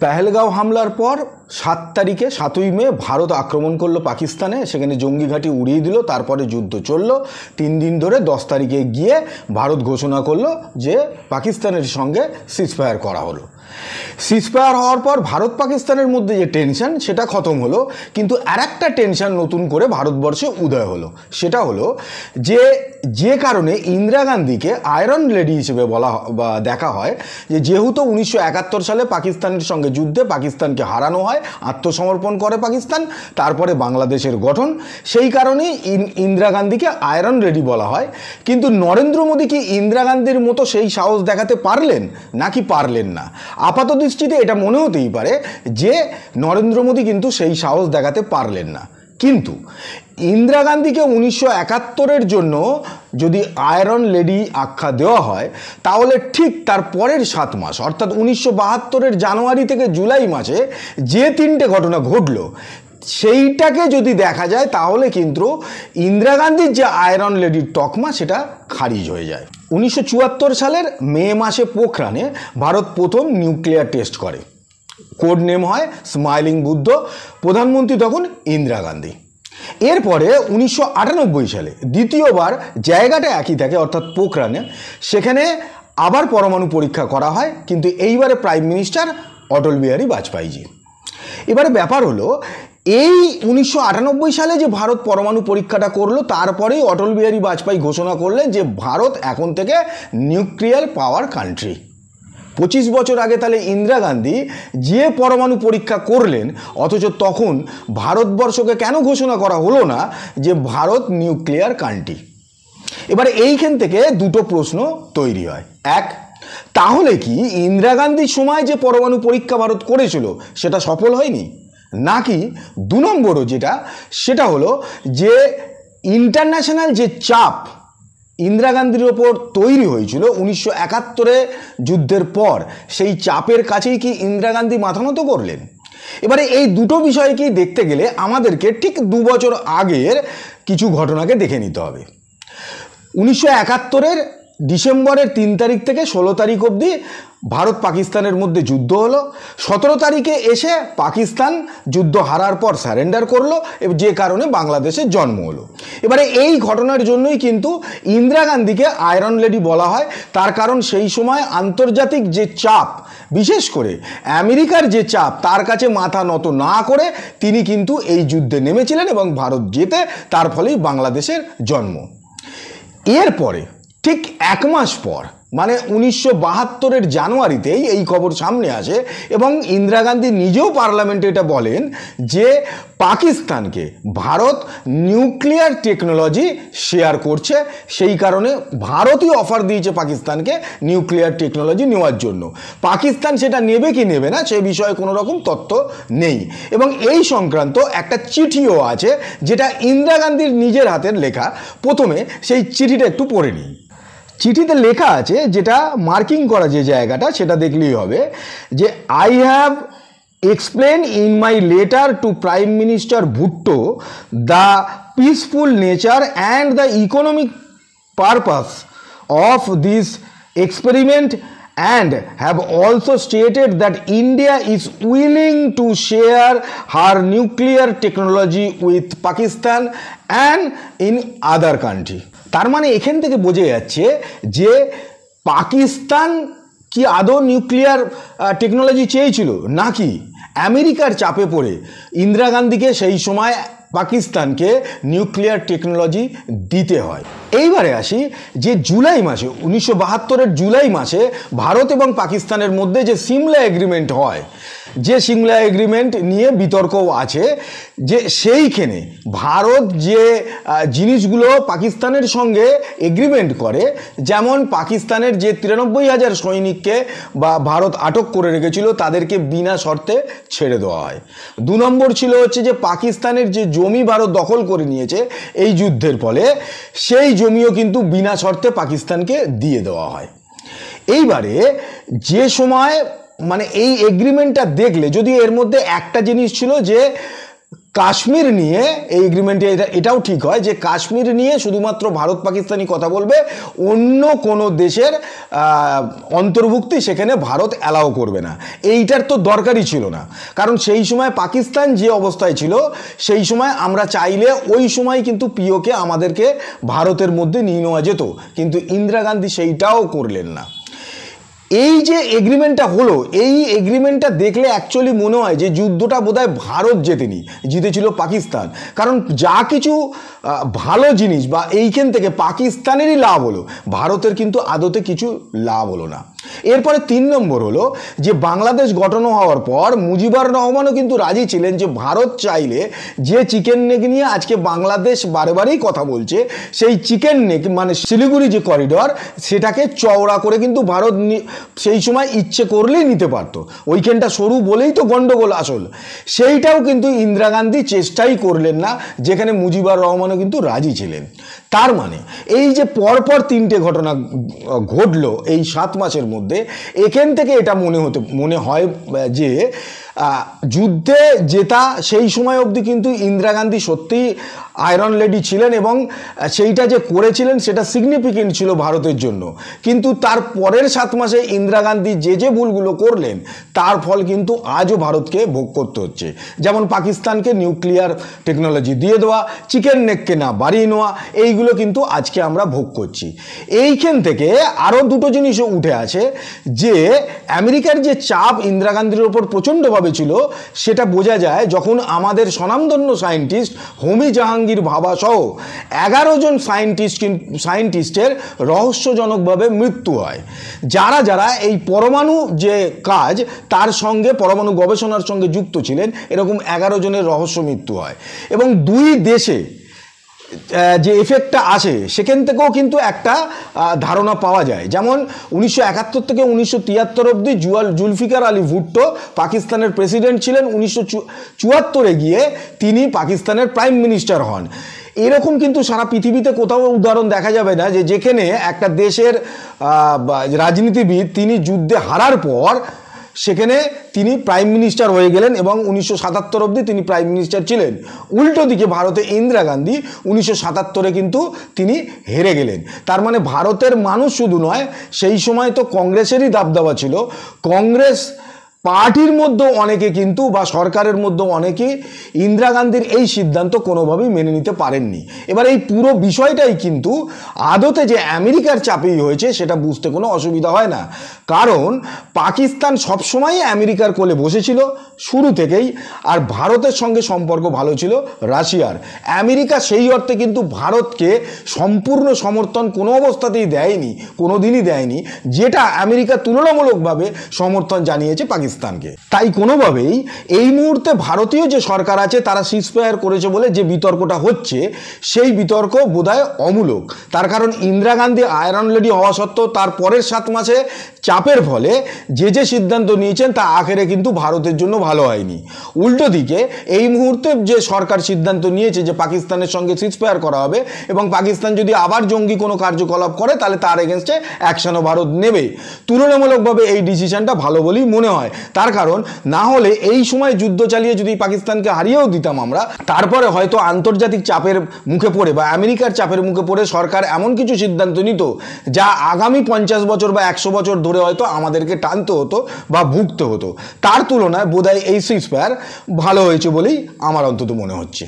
পেহেলগাঁও হামলার পর 7 তারিখে 7ই মে ভারত আক্রমণ করলো পাকিস্তানে, সেখানে জঙ্গি ঘাঁটি উড়িয়ে দিল। তারপরে যুদ্ধ চললো 3 দিন ধরে। 10 তারিখে গিয়ে ভারত ঘোষণা করলো যে পাকিস্তানের সঙ্গে সিজফায়ার করা হলো। সিজফায়ার হওয়ার পর ভারত পাকিস্তানের মধ্যে যে টেনশন সেটা খতম হলো, কিন্তু আর একটা টেনশন নতুন করে ভারতবর্ষে উদয় হলো। সেটা হলো যে কারণে ইন্দিরা গান্ধীকে আয়রন লেডি হিসেবে বলা বা দেখা হয়, যেহেতু 1971 সালে পাকিস্তানের সঙ্গে যুদ্ধে পাকিস্তানকে হারানো হয়, আত্মসমর্পণ করে পাকিস্তান, তারপরে বাংলাদেশের গঠন, সেই কারণেই ইন্দিরা গান্ধীকে আয়রন লেডি বলা হয়। কিন্তু নরেন্দ্র মোদী কি ইন্দিরা গান্ধীর মতো সেই সাহস দেখাতে পারলেন নাকি পারলেন না? আপাত দৃষ্টিতে এটা মনে হতেই পারে যে নরেন্দ্র মোদী কিন্তু সেই সাহস দেখাতে পারলেন না। কিন্তু ইন্দিরা গান্ধীকে 1971-এর জন্য যদি আয়রন লেডি আখ্যা দেওয়া হয়, তাহলে ঠিক তার পরের 7 মাস অর্থাৎ 1972-এর জানুয়ারি থেকে জুলাই মাসে যে 3টে ঘটনা ঘটলো, সেইটাকে যদি দেখা যায় তাহলে কিন্তু ইন্দিরা গান্ধীর যে আয়রন লেডির তকমা সেটা খারিজ হয়ে যায়। 1974 সালের মে মাসে পোখরানে ভারত প্রথম নিউক্লিয়ার টেস্ট করে। কোড নেম হয় স্মাইলিং বুদ্ধ। প্রধানমন্ত্রী তখন ইন্দিরা গান্ধী। এরপরে 1998 সালে দ্বিতীয়বার জায়গাটা একই থাকে, অর্থাৎ পোখরানে, সেখানে আবার পরমাণু পরীক্ষা করা হয়, কিন্তু এইবারে প্রাইম মিনিস্টার অটল বিহারী বাজপেয়ীজি। এবারে ব্যাপার হলো, এই 1998 সালে যে ভারত পরমাণু পরীক্ষাটা করলো, তারপরেই অটল বিহারী বাজপেয়ী ঘোষণা করলেন যে ভারত এখন থেকে নিউক্লিয়ার পাওয়ার কান্ট্রি। 25 বছর আগে তাহলে ইন্দিরা গান্ধী যে পরমাণু পরীক্ষা করলেন, অথচ তখন ভারতবর্ষকে কেন ঘোষণা করা হলো না যে ভারত নিউক্লিয়ার কান্ট্রি? এবারে এইখান থেকে দুটো প্রশ্ন তৈরি হয়। এক, তাহলে কি ইন্দিরা গান্ধীর সময় যে পরমাণু পরীক্ষা ভারত করেছিল সেটা সফল হয়নি? নাকি 2 নম্বরও সেটা হলো যে ইন্টারন্যাশনাল যে চাপ ইন্দিরা গান্ধীর ওপর তৈরি হয়েছিল 1971-এ যুদ্ধের পর, সেই চাপের কাছেই কি ইন্দিরা গান্ধী মাথা নত করলেন? এবারে এই দুটো বিষয়কেই দেখতে গেলে আমাদেরকে ঠিক 2 বছর আগের কিছু ঘটনাকে দেখে নিতে হবে। 1971-এর ডিসেম্বরের 3 তারিখ থেকে 16 তারিখ অবধি ভারত পাকিস্তানের মধ্যে যুদ্ধ হলো। 17 তারিখে এসে পাকিস্তান যুদ্ধ হারার পর স্যারেন্ডার করলো, যে কারণে বাংলাদেশের জন্ম হলো। এবারে এই ঘটনার জন্যই কিন্তু ইন্দিরা গান্ধীকে আয়রন লেডি বলা হয়। তার কারণ সেই সময় আন্তর্জাতিক যে চাপ, বিশেষ করে আমেরিকার যে চাপ, তার কাছে মাথা নত না করে তিনি কিন্তু এই যুদ্ধে নেমেছিলেন এবং ভারত জেতে, তার ফলেই বাংলাদেশের জন্ম। এরপরে ঠিক 1 মাস পর, মানে 1972-এর জানুয়ারিতেই এই খবর সামনে আসে এবং ইন্দিরা গান্ধী নিজেও পার্লামেন্টে এটা বলেন যে পাকিস্তানকে ভারত নিউক্লিয়ার টেকনোলজি শেয়ার করছে, সেই কারণে ভারতই অফার দিয়েছে পাকিস্তানকে নিউক্লিয়ার টেকনোলজি নেওয়ার জন্য। পাকিস্তান সেটা নেবে কি নেবে না সে বিষয়ে কোনো রকম তথ্য নেই। এবং এই সংক্রান্ত একটা চিঠিও আছে, যেটা ইন্দিরা গান্ধীর নিজের হাতের লেখা। প্রথমে সেই চিঠিটা একটু পড়ে নিই। চিঠিতে লেখা আছে, যেটা মার্কিং করা যে জায়গাটা সেটা দেখলেই হবে, যে I have explain in my letter to prime minister Bhutto the peaceful nature and the economic purpose of this experiment and have also stated that India is willing to share her nuclear technology with Pakistan and in other country. তার মানে এখান থেকে বোঝা যাচ্ছে যে পাকিস্তান কি আদৌ nuclear technology চেয়েছিল, নাকি আমেরিকার চাপে পড়ে ইন্দিরা গান্ধীকে সেই সময় পাকিস্তানকে নিউক্লিয়ার টেকনোলজি দিতে হয়। এইবারে আসি যে জুলাই মাসে, 1972-এর জুলাই মাসে ভারত এবং পাকিস্তানের মধ্যে যে সিমলা এগ্রিমেন্ট হয়, যে সিমলা এগ্রিমেন্ট নিয়ে বিতর্কও আছে, যে সেইখানে ভারত যে জিনিসগুলো পাকিস্তানের সঙ্গে এগ্রিমেন্ট করে, যেমন পাকিস্তানের যে 93,000 সৈনিককে বা ভারত আটক করে রেখেছিল তাদেরকে বিনা শর্তে ছেড়ে দেওয়া হয়। 2 নম্বর ছিল যে পাকিস্তানের যে জমি ভারত দখল করে নিয়েছে এই যুদ্ধের ফলে, সেই জমিও কিন্তু বিনা শর্তে পাকিস্তানকে দিয়ে দেওয়া হয়। এইবারে যে সময় মানে এই এগ্রিমেন্টটা দেখলে, যদি এর মধ্যে একটা জিনিস ছিল যে কাশ্মীর নিয়ে এই এগ্রিমেন্টে এটাও ঠিক হয় যে কাশ্মীর নিয়ে শুধুমাত্র ভারত পাকিস্তানি কথা বলবে, অন্য কোনো দেশের অন্তর্ভুক্তি সেখানে ভারত অ্যালাউ করবে না। এইটার তো দরকারই ছিল না, কারণ সেই সময় পাকিস্তান যে অবস্থায় ছিল সেই সময় আমরা চাইলে ওই সময় কিন্তু পিওকে আমাদেরকে ভারতের মধ্যে নিয়ে নেওয়া যেত, কিন্তু ইন্দিরা গান্ধী সেইটাও করলেন না। এই যে এগ্রিমেন্টটা হলো, এই এগ্রিমেন্টটা দেখলে অ্যাকচুয়ালি মনে হয় যে যুদ্ধটা বোধহয় ভারত জেতেনি, জিতেছিল পাকিস্তান। কারণ যা কিছু ভালো জিনিস বা এইখান থেকে পাকিস্তানেরই লাভ হলো, ভারতের কিন্তু আদতে কিছু লাভ হলো না। এরপরে 3 নম্বর হলো যে বাংলাদেশ গঠন হওয়ার পর মুজিবুর রহমানও কিন্তু রাজি ছিলেন যে ভারত চাইলে যে চিকেন নেক নিয়ে আজকে বাংলাদেশ বারেবারেই কথা বলছে, সেই চিকেন নেক মানে শিলিগুড়ি যে করিডর, সেটাকে চওড়া করে কিন্তু ভারত সেই সময় ইচ্ছে করলেই নিতে পারতো। ওইখানটা সরু বলেই তো গন্ডগোল আসল। সেইটাও কিন্তু ইন্দিরা গান্ধী চেষ্টাই করলেন না, যেখানে মুজিবুর রহমানও কিন্তু রাজি ছিলেন। তার মানে এই যে পরপর 3টে ঘটনা ঘটলো এই 7 মাসের মধ্যে, এখান থেকে এটা মনে হয় যে যুদ্ধে জেতা সেই সময় অবধি কিন্তু ইন্দিরা গান্ধী সত্যিই আয়রন লেডি ছিলেন এবং সেইটা যে করেছিলেন সেটা সিগনিফিকেন্ট ছিল ভারতের জন্য। কিন্তু তার পরের 7 মাসে ইন্দিরা গান্ধী যে ভুলগুলো করলেন তার ফল কিন্তু আজও ভারতকে ভোগ করতে হচ্ছে। যেমন পাকিস্তানকে নিউক্লিয়ার টেকনোলজি দিয়ে দেওয়া, চিকেন নেককে না বাড়িয়ে নেওয়া, এইগুলো কিন্তু আজকে আমরা ভোগ করছি। এইখান থেকে আরও 2টো জিনিসও উঠে আছে যে আমেরিকার যে চাপ ইন্দিরা গান্ধীর ওপর প্রচণ্ডভাবে ছিল, সেটা বোঝা যায় যখন আমাদের স্বনামধন্য সায়েন্টিস্ট হোমি জাহাঙ্গীর ভাবা সহ 11 জন সায়েন্টিস্টের রহস্যজনকভাবে মৃত্যু হয়। যারা এই পরমাণু যে কাজ তার সঙ্গে, পরমাণু গবেষণার সঙ্গে যুক্ত ছিলেন, এরকম 11 জনের রহস্য মৃত্যু হয়। এবং 2 দেশে যে এফেক্টটা আসে সেখান থেকেও কিন্তু একটা ধারণা পাওয়া যায়। যেমন 1971 থেকে 1973 অবধি জুলফিকার আলী ভুট্টো পাকিস্তানের প্রেসিডেন্ট ছিলেন। 1974 গিয়ে তিনি পাকিস্তানের প্রাইম মিনিস্টার হন। এরকম কিন্তু সারা পৃথিবীতে কোথাও উদাহরণ দেখা যাবে না যে যেখানে একটা দেশের রাজনীতিবিদ তিনি যুদ্ধে হারার পর সেখানে তিনি প্রাইম মিনিস্টার হয়ে গেলেন এবং 1977 অবধি তিনি প্রাইম মিনিস্টার ছিলেন। উল্টো দিকে ভারতে ইন্দিরা গান্ধী 1977 কিন্তু তিনি হেরে গেলেন। তার মানে ভারতের মানুষ শুধু নয়, সেই সময় তো কংগ্রেসেরই দাবদাবা ছিল। কংগ্রেস পার্টির মধ্যেও অনেকে কিন্তু বা সরকারের মধ্যেও অনেকে ইন্দিরা গান্ধীর এই সিদ্ধান্ত কোনোভাবেই মেনে নিতে পারেননি। এবার এই পুরো বিষয়টাই কিন্তু আদতে যে আমেরিকার চাপেই হয়েছে সেটা বুঝতে কোনো অসুবিধা হয় না, কারণ পাকিস্তান সবসময়ই আমেরিকার কোলে বসেছিল শুরু থেকেই, আর ভারতের সঙ্গে সম্পর্ক ভালো ছিল রাশিয়ার। আমেরিকা সেই অর্থে কিন্তু ভারতকে সম্পূর্ণ সমর্থন কোনো অবস্থাতেই দেয়নি, কোনো দিনই দেয়নি, যেটা আমেরিকা তুলনামূলকভাবে সমর্থন জানিয়েছে পাকিস্তানকে। তাই কোনোভাবেই এই মুহূর্তে ভারতীয় যে সরকার আছে তারা সিজফায়ার করেছে বলে যে বিতর্কটা হচ্ছে, সেই বিতর্ক বোধহয় অমূলক। তার কারণ ইন্দিরা গান্ধী আয়রন লেডি হওয়া সত্ত্বেও তার পরের 7 মাসে চাপের ফলে যে সিদ্ধান্ত নিয়েছেন তা আখেরে কিন্তু ভারতের জন্য ভালো হয়নি। উল্টো দিকে এই মুহূর্তে যে সরকার সিদ্ধান্ত নিয়েছে যে পাকিস্তানের সঙ্গে সিজফায়ার করা হবে এবং পাকিস্তান যদি আবার জঙ্গি কোনো কার্যকলাপ করে তাহলে তার এগেনস্টে অ্যাকশনও ভারত নেবে, তুলনামূলকভাবে এই ডিসিশনটা ভালো বলেই মনে হয়। তার কারণ না হলে এই সময় যুদ্ধ চালিয়ে যদি পাকিস্তানকে হারিয়েও দিতাম আমরা, তারপরে হয়তো আন্তর্জাতিক চাপের মুখে পড়ে বা আমেরিকার চাপের মুখে পড়ে সরকার এমন কিছু সিদ্ধান্ত নিত যা আগামী 50 বছর বা 100 বছর ধরে হয়তো আমাদেরকে টানতে হতো বা ভুগতে হতো। তার তুলনায় বোধহয় এই সিজফায়ার ভালো হয়েছে বলেই আমার অন্তত মনে হচ্ছে।